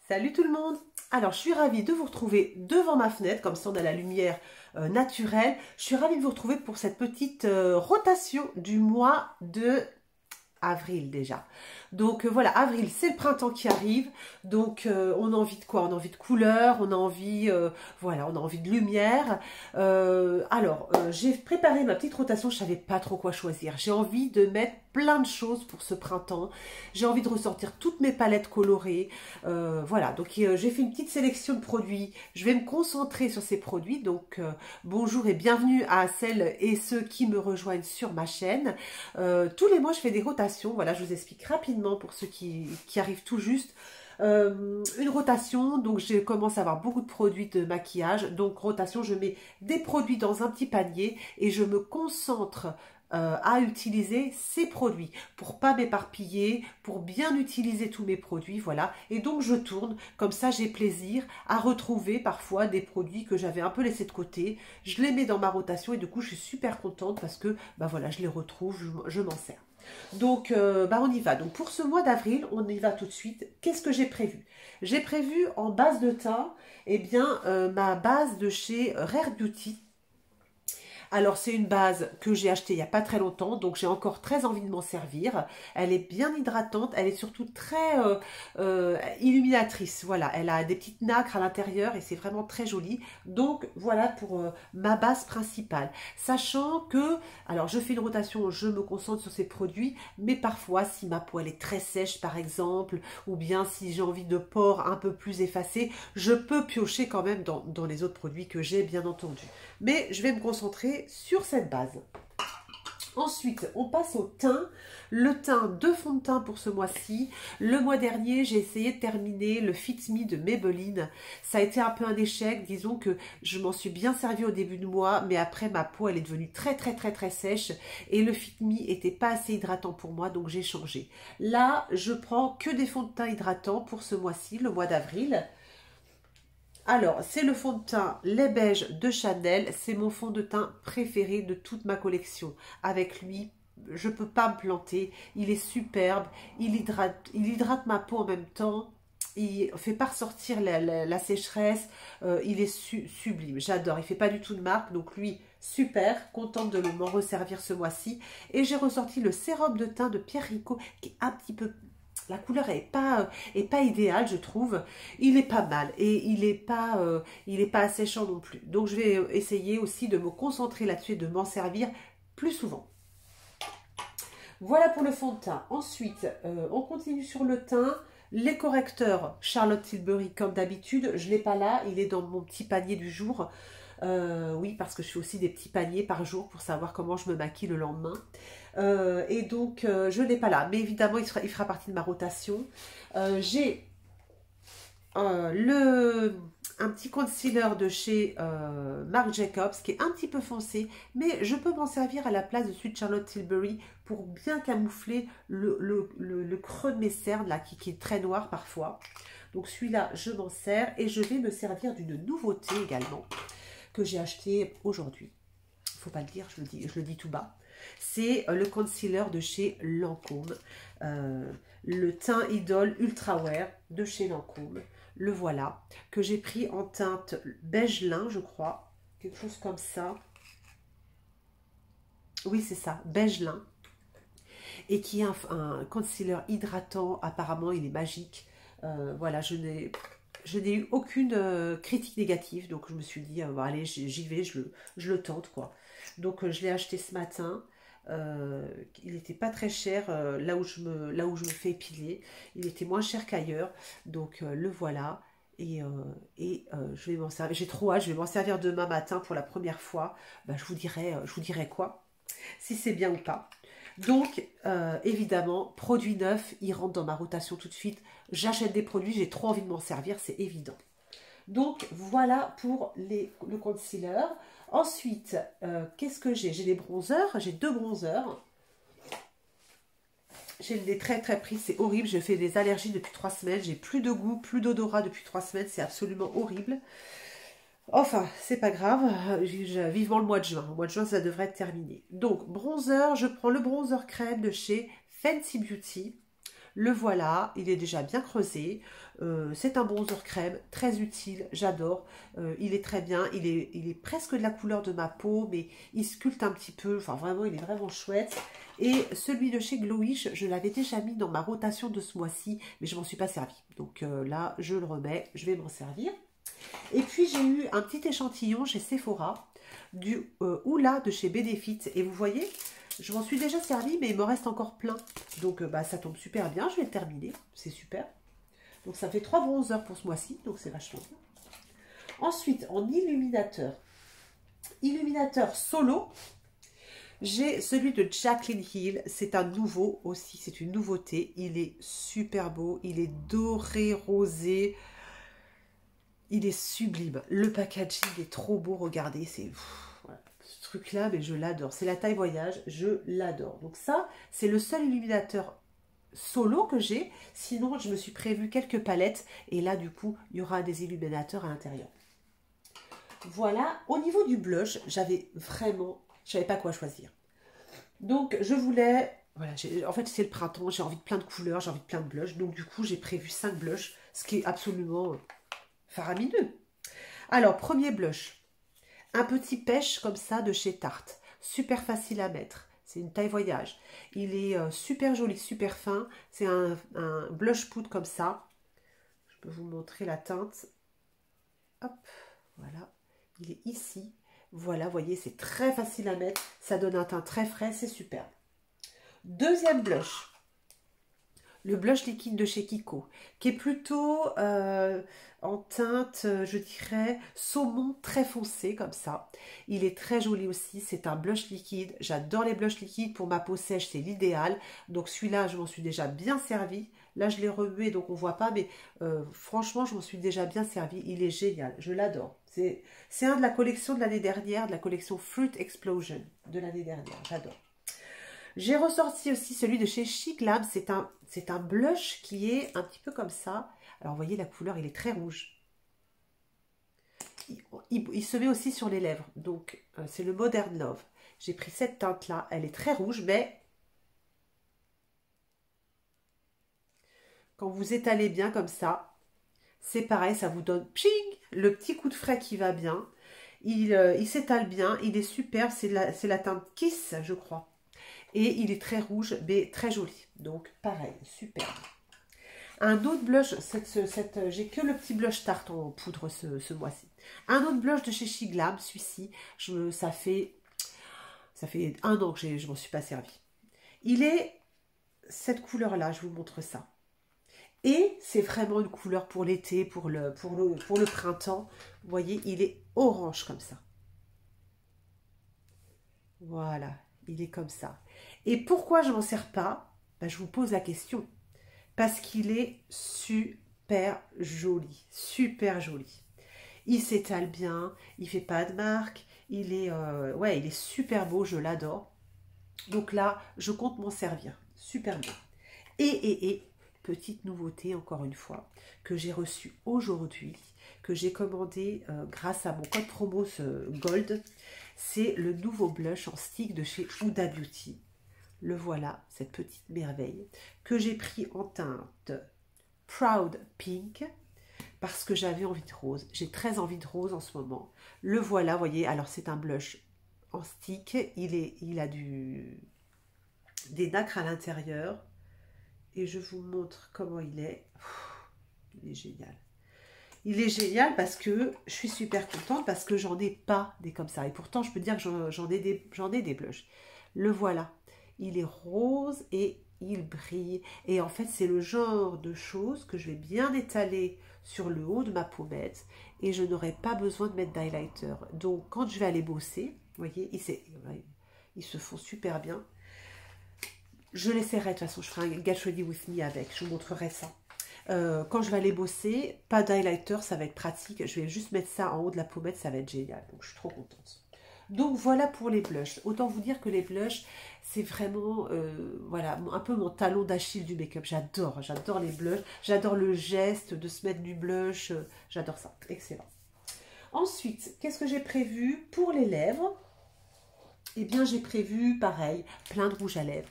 Salut tout le monde! Alors, je suis ravie de vous retrouver devant ma fenêtre, comme ça on a la lumière naturelle. Je suis ravie de vous retrouver pour cette petite rotation du mois de avril déjà. Donc voilà, avril, c'est le printemps qui arrive. Donc on a envie de quoi? On a envie de couleurs, on a envie, voilà, on a envie de lumière. J'ai préparé ma petite rotation, je savais pas trop quoi choisir. J'ai envie de mettre plein de choses pour ce printemps. J'ai envie de ressortir toutes mes palettes colorées. Voilà, donc j'ai fait une petite sélection de produits. Je vais me concentrer sur ces produits. Donc bonjour et bienvenue à celles et ceux qui me rejoignent sur ma chaîne. Tous les mois, je fais des rotations. Voilà, je vous explique rapidement pour ceux qui arrivent tout juste. Une rotation, donc je commence à avoir beaucoup de produits de maquillage. Donc rotation, je mets des produits dans un petit panier et je me concentre à utiliser ces produits pour pas m'éparpiller, pour bien utiliser tous mes produits, voilà. Et donc je tourne, comme ça j'ai plaisir à retrouver parfois des produits que j'avais un peu laissés de côté. Je les mets dans ma rotation et du coup je suis super contente parce que bah voilà, je les retrouve, je m'en sers. Donc on y va. Donc pour ce mois d'avril, on y va tout de suite. Qu'est-ce que j'ai prévu? J'ai prévu en base de teint, ma base de chez Rare Beauty. Alors, c'est une base que j'ai achetée il n'y a pas très longtemps, donc j'ai encore très envie de m'en servir. Elle est bien hydratante, elle est surtout très illuminatrice. Voilà, elle a des petites nacres à l'intérieur et c'est vraiment très joli. Donc, voilà pour ma base principale. Sachant que, alors je fais une rotation, je me concentre sur ces produits, mais parfois, si ma peau elle est très sèche par exemple, ou bien si j'ai envie de pores un peu plus effacés, je peux piocher quand même dans les autres produits que j'ai bien entendu. Mais je vais me concentrer sur cette base. Ensuite, on passe au teint. Le teint de fond de teint pour ce mois-ci. Le mois dernier, j'ai essayé de terminer le Fit Me de Maybelline. Ça a été un peu un échec. Disons que je m'en suis bien servi au début du mois, mais après, ma peau, elle est devenue très sèche. Et le Fit Me n'était pas assez hydratant pour moi, donc j'ai changé. Là, je prends que des fonds de teint hydratants pour ce mois-ci, le mois d'avril. Alors, c'est le fond de teint lait beige de Chanel. C'est mon fond de teint préféré de toute ma collection. Avec lui, je ne peux pas me planter. Il est superbe. Il hydrate ma peau en même temps. Il ne fait pas ressortir la sécheresse. Il est sublime. J'adore. Il ne fait pas du tout de marque. Donc lui, super. Contente de m'en resservir ce mois-ci. Et j'ai ressorti le sérum de teint de Pierre Rico qui est un petit peu... La couleur est pas idéale, je trouve. Il est pas mal et il est pas asséchant non plus. Donc, je vais essayer aussi de me concentrer là-dessus et de m'en servir plus souvent. Voilà pour le fond de teint. Ensuite, on continue sur le teint. Les correcteurs Charlotte Tilbury, comme d'habitude. Je ne l'ai pas là, il est dans mon petit panier du jour. Oui, parce que je fais aussi des petits paniers par jour pour savoir comment je me maquille le lendemain. Et donc, je ne l'ai pas là. Mais évidemment, il fera partie de ma rotation. J'ai un petit concealer de chez Marc Jacobs qui est un petit peu foncé. Mais je peux m'en servir à la place de celui de Charlotte Tilbury pour bien camoufler le creux de mes cernes, là, qui est très noir parfois. Donc, celui-là, je m'en sers. Et je vais me servir d'une nouveauté également que j'ai acheté aujourd'hui. Il ne faut pas le dire, je le dis tout bas. C'est le concealer de chez Lancôme. Le teint Idol Ultra Wear de chez Lancôme. Le voilà. Que j'ai pris en teinte beige lin, je crois. Quelque chose comme ça. Oui, c'est ça. Beige lin. Et qui est un concealer hydratant. Apparemment, il est magique. Voilà, je n'ai eu aucune critique négative, donc je me suis dit, bon, allez, j'y vais, je le tente, quoi. Donc, je l'ai acheté ce matin. Il n'était pas très cher là où je me fais épiler. Il était moins cher qu'ailleurs. Donc, le voilà. Et je vais m'en servir. J'ai trop hâte, je vais m'en servir demain matin pour la première fois. Ben, je vous dirai quoi, si c'est bien ou pas. Donc, évidemment, produit neuf, il rentre dans ma rotation tout de suite. J'achète des produits, j'ai trop envie de m'en servir, c'est évident. Donc, voilà pour le concealer. Ensuite, qu'est-ce que j'ai? J'ai des bronzers, j'ai 2 bronzers. J'ai le nez très pris, c'est horrible. Je fais des allergies depuis 3 semaines. J'ai plus de goût, plus d'odorat depuis 3 semaines. C'est absolument horrible. Enfin, c'est pas grave, vivement le mois de juin. Le mois de juin, ça devrait être terminé. Donc, bronzer, je prends le bronzer crème de chez Fenty Beauty. Le voilà, il est déjà bien creusé. C'est un bronzer crème, très utile, j'adore. Il est très bien, il est presque de la couleur de ma peau, mais il sculpte un petit peu. Enfin, vraiment, il est vraiment chouette. Et celui de chez Glowish, je l'avais déjà mis dans ma rotation de ce mois-ci, mais je m'en suis pas servi. Donc là, je le remets, je vais m'en servir. Et puis, j'ai eu un petit échantillon chez Sephora, du Hoola de chez Benefit. Et vous voyez, je m'en suis déjà servi, mais il me reste encore plein. Donc, ça tombe super bien, je vais le terminer, c'est super. Donc, ça fait 3 bronzers pour ce mois-ci, donc c'est vachement bien. Ensuite, en illuminateur, solo, j'ai celui de Jaclyn Hill. C'est un nouveau aussi, c'est une nouveauté. Il est super beau, il est doré, rosé. Il est sublime. Le packaging est trop beau, regardez, c'est... Voilà, ce truc-là, mais je l'adore. C'est la taille voyage, je l'adore. Donc ça, c'est le seul illuminateur solo que j'ai. Sinon, je me suis prévu quelques palettes. Et là, du coup, il y aura des illuminateurs à l'intérieur. Voilà. Au niveau du blush, je savais pas quoi choisir. Donc, je voulais... Voilà, en fait, c'est le printemps. J'ai envie de plein de couleurs, j'ai envie de plein de blushs. Donc, du coup, j'ai prévu 5 blushs. Ce qui est absolument faramineux. Alors, premier blush. Un petit pêche comme ça de chez Tarte. Super facile à mettre. C'est une taille voyage. Il est super joli, super fin. C'est un blush poudre comme ça. Je peux vous montrer la teinte. Hop, voilà. Il est ici. Voilà, vous voyez, c'est très facile à mettre. Ça donne un teint très frais, c'est superbe. Deuxième blush. Le blush liquide de chez Kiko, qui est plutôt en teinte, je dirais, saumon très foncé, comme ça. Il est très joli aussi, c'est un blush liquide. J'adore les blushs liquides, pour ma peau sèche, c'est l'idéal. Donc celui-là, je m'en suis déjà bien servi. Là, je l'ai remué, donc on ne voit pas, mais franchement, je m'en suis déjà bien servi. Il est génial, je l'adore. C'est un de la collection de l'année dernière, de la collection Fruit Explosion de l'année dernière, j'adore. J'ai ressorti aussi celui de chez Chic Lab. C'est un blush qui est un petit peu comme ça. Alors, vous voyez, la couleur, il est très rouge. Il se met aussi sur les lèvres. Donc, c'est le Modern Love. J'ai pris cette teinte-là. Elle est très rouge, mais quand vous étalez bien comme ça, c'est pareil, ça vous donne ping, le petit coup de frais qui va bien. Il s'étale bien. Il est super. C'est la teinte Kiss, je crois. Et il est très rouge, mais très joli. Donc, pareil, super. Un autre blush, j'ai que le petit blush Tarte en poudre ce mois-ci. Un autre blush de chez Chic Glam, celui-ci, ça fait 1 an que je m'en suis pas servi. Il est cette couleur-là, je vous montre ça. Et c'est vraiment une couleur pour l'été, pour le printemps. Vous voyez, il est orange comme ça. Voilà, il est comme ça. Et pourquoi je m'en sers pas? Je vous pose la question. Parce qu'il est super joli. Super joli. Il s'étale bien. Il fait pas de marque. Il est super beau. Je l'adore. Donc là, je compte m'en servir. Super bien. Et, petite nouveauté, encore une fois, que j'ai reçue aujourd'hui, que j'ai commandé grâce à mon code promo Gold. C'est le nouveau blush en stick de chez Huda Beauty. Le voilà, cette petite merveille, que j'ai pris en teinte Proud Pink, parce que j'avais envie de rose. J'ai très envie de rose en ce moment. Le voilà, vous voyez, alors c'est un blush en stick. Il a des nacres à l'intérieur. Et je vous montre comment il est. Il est génial. Il est génial parce que je suis super contente, parce que j'en ai pas des comme ça. Et pourtant, je peux dire que j'en ai des blushs. Le voilà. Il est rose et il brille. Et en fait, c'est le genre de choses que je vais bien étaler sur le haut de ma pommette. Et je n'aurai pas besoin de mettre d'highlighter. Donc, quand je vais aller bosser, vous voyez, ils se font super bien. Je l'essaierai, de toute façon, je ferai un Get Ready With Me avec. Je vous montrerai ça. Quand je vais aller bosser, pas d'highlighter, ça va être pratique. Je vais juste mettre ça en haut de la pommette, ça va être génial. Donc, je suis trop contente. Donc, voilà pour les blushs. Autant vous dire que les blushs, c'est vraiment, voilà, un peu mon talon d'Achille du make-up. J'adore les blushs. J'adore le geste de se mettre du blush. J'adore ça. Excellent. Ensuite, qu'est-ce que j'ai prévu pour les lèvres? Eh bien, j'ai prévu, pareil, plein de rouge à lèvres.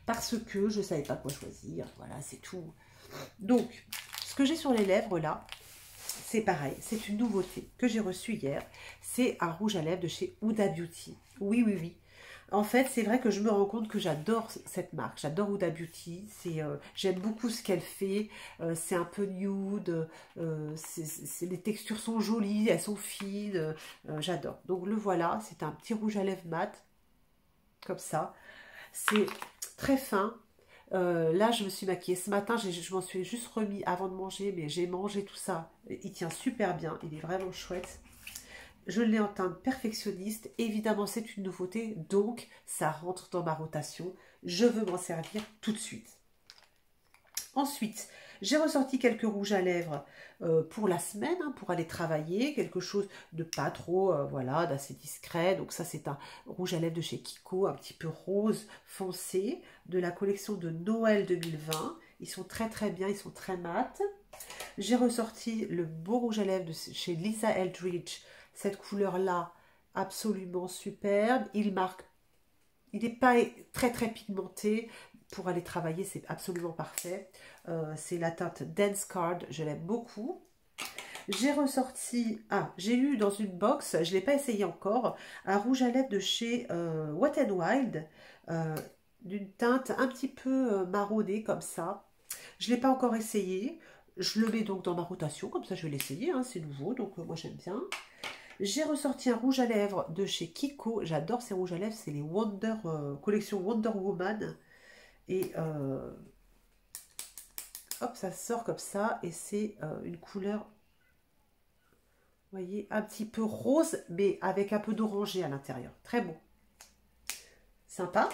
parce que je ne savais pas quoi choisir. Voilà, c'est tout. Donc, ce que j'ai sur les lèvres là, c'est pareil. C'est une nouveauté que j'ai reçue hier. C'est un rouge à lèvres de chez Huda Beauty. Oui, oui, oui. En fait, c'est vrai que je me rends compte que j'adore cette marque. J'adore Huda Beauty. J'aime beaucoup ce qu'elle fait. C'est un peu nude. Les textures sont jolies. Elles sont fines. J'adore. Donc le voilà. C'est un petit rouge à lèvres mat. Comme ça. C'est très fin. Là, je me suis maquillée ce matin. Je m'en suis juste remis avant de manger. Mais j'ai mangé tout ça. Il tient super bien. Il est vraiment chouette. Je l'ai en teinte perfectionniste. Évidemment, c'est une nouveauté, donc ça rentre dans ma rotation. Je veux m'en servir tout de suite. Ensuite, j'ai ressorti quelques rouges à lèvres pour la semaine, hein, pour aller travailler. Quelque chose de pas trop, voilà, d'assez discret. Donc ça, c'est un rouge à lèvres de chez Kiko, un petit peu rose foncé, de la collection de Noël 2020. Ils sont très très bien, ils sont très mat. J'ai ressorti le beau rouge à lèvres de chez Lisa Eldridge. Cette couleur-là, absolument superbe. Il n'est pas très très pigmenté. Pour aller travailler, c'est absolument parfait. C'est la teinte Dance Card, je l'aime beaucoup. J'ai ressorti, j'ai eu dans une box, je ne l'ai pas essayé encore, un rouge à lèvres de chez Wet n Wild, d'une teinte un petit peu maraudée comme ça. Je ne l'ai pas encore essayé. Je le mets donc dans ma rotation, comme ça je vais l'essayer, hein, c'est nouveau, donc moi j'aime bien. J'ai ressorti un rouge à lèvres de chez Kiko. J'adore ces rouges à lèvres. C'est les collection Wonder Woman. Et hop, ça sort comme ça. Et c'est une couleur, vous voyez, un petit peu rose, mais avec un peu d'orangé à l'intérieur. Très beau. Sympa.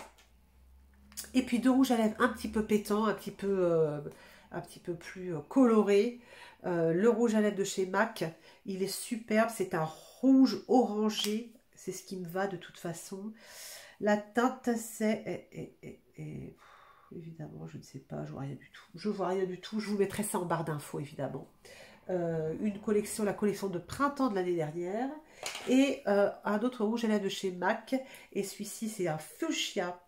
Et puis deux rouges à lèvres un petit peu pétants, un petit peu plus coloré. Le rouge à lèvres de chez MAC, il est superbe. C'est un rouge orangé, c'est ce qui me va de toute façon. La teinte, c'est... évidemment, je ne sais pas, je vois rien du tout. Je vois rien du tout, je vous mettrai ça en barre d'infos, évidemment. Une collection, la collection de printemps de l'année dernière. Et un autre rouge à lèvres de chez MAC. Et celui-ci, c'est un fuchsia.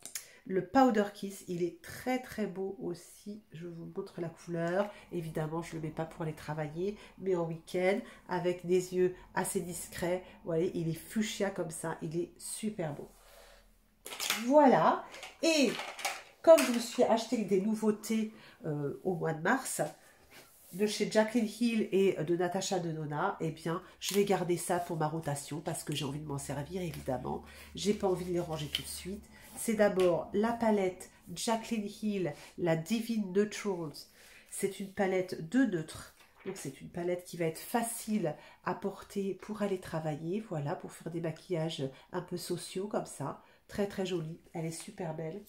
Le Powder Kiss, il est très très beau aussi. Je vous montre la couleur. Évidemment, je ne le mets pas pour aller travailler, mais en week-end, avec des yeux assez discrets. Vous voyez, il est fuchsia comme ça. Il est super beau. Voilà. Et comme je me suis acheté des nouveautés au mois de mars, de chez Jaclyn Hill et de Natasha Denona, eh bien, je vais garder ça pour ma rotation parce que j'ai envie de m'en servir, évidemment. J'ai pas envie de les ranger tout de suite. C'est d'abord la palette Jaclyn Hill, la Divine Neutrals. C'est une palette de neutres. Donc, c'est une palette qui va être facile à porter pour aller travailler. Voilà, pour faire des maquillages un peu sociaux comme ça. Très, très jolie. Elle est super belle.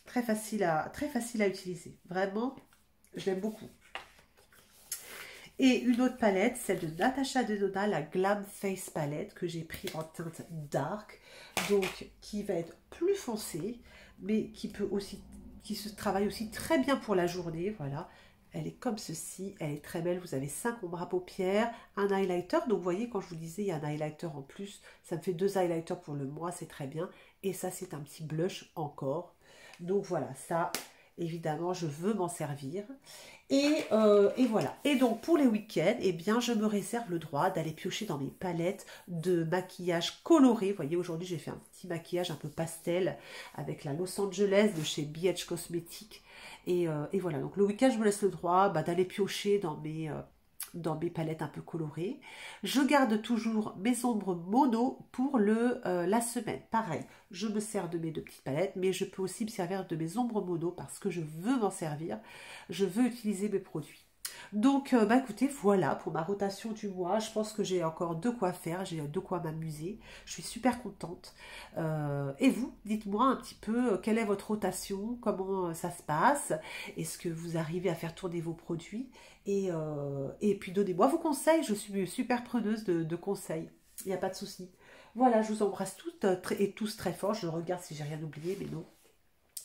Très facile à utiliser. Vraiment, je l'aime beaucoup. Et une autre palette, celle de Natasha Denona, la Glam Face Palette, que j'ai pris en teinte dark, donc qui va être plus foncée, mais qui se travaille aussi très bien pour la journée, voilà. Elle est comme ceci, elle est très belle, vous avez 5 ombres à paupières, un highlighter, donc vous voyez quand je vous disais il y a un highlighter en plus, ça me fait 2 highlighters pour le mois, c'est très bien, et ça c'est un petit blush encore, donc voilà, ça... Évidemment, je veux m'en servir. Et voilà. Et donc, pour les week-ends, eh bien, je me réserve le droit d'aller piocher dans mes palettes de maquillage coloré. Vous voyez, aujourd'hui, j'ai fait un petit maquillage un peu pastel avec la Los Angeles de chez BH Cosmetics. Et voilà. Donc, le week-end, je me laisse le droit d'aller piocher dans mes palettes un peu colorées. Je garde toujours mes ombres mono pour la semaine. Pareil, je me sers de mes 2 petites palettes, mais je peux aussi me servir de mes ombres mono parce que je veux m'en servir. Je veux utiliser mes produits. Donc, écoutez, voilà pour ma rotation du mois. Je pense que j'ai encore de quoi faire, j'ai de quoi m'amuser. Je suis super contente. Et vous, dites-moi un petit peu quelle est votre rotation, comment ça se passe. Est-ce que vous arrivez à faire tourner vos produits et puis donnez-moi vos conseils. Je suis super preneuse de conseils. Il n'y a pas de souci. Voilà, je vous embrasse toutes et tous très fort. Je regarde si j'ai rien oublié, mais non.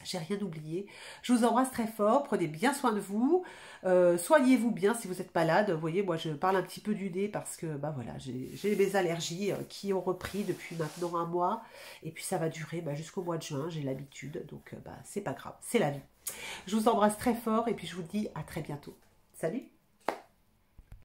J'ai rien oublié. Je vous embrasse très fort. Prenez bien soin de vous. Soignez-vous bien si vous êtes malade. Vous voyez, moi, je parle un petit peu du nez parce que, bah voilà, j'ai mes allergies qui ont repris depuis maintenant un mois. Et puis, ça va durer jusqu'au mois de juin. J'ai l'habitude. Donc, c'est pas grave. C'est la vie. Je vous embrasse très fort et puis je vous dis à très bientôt. Salut!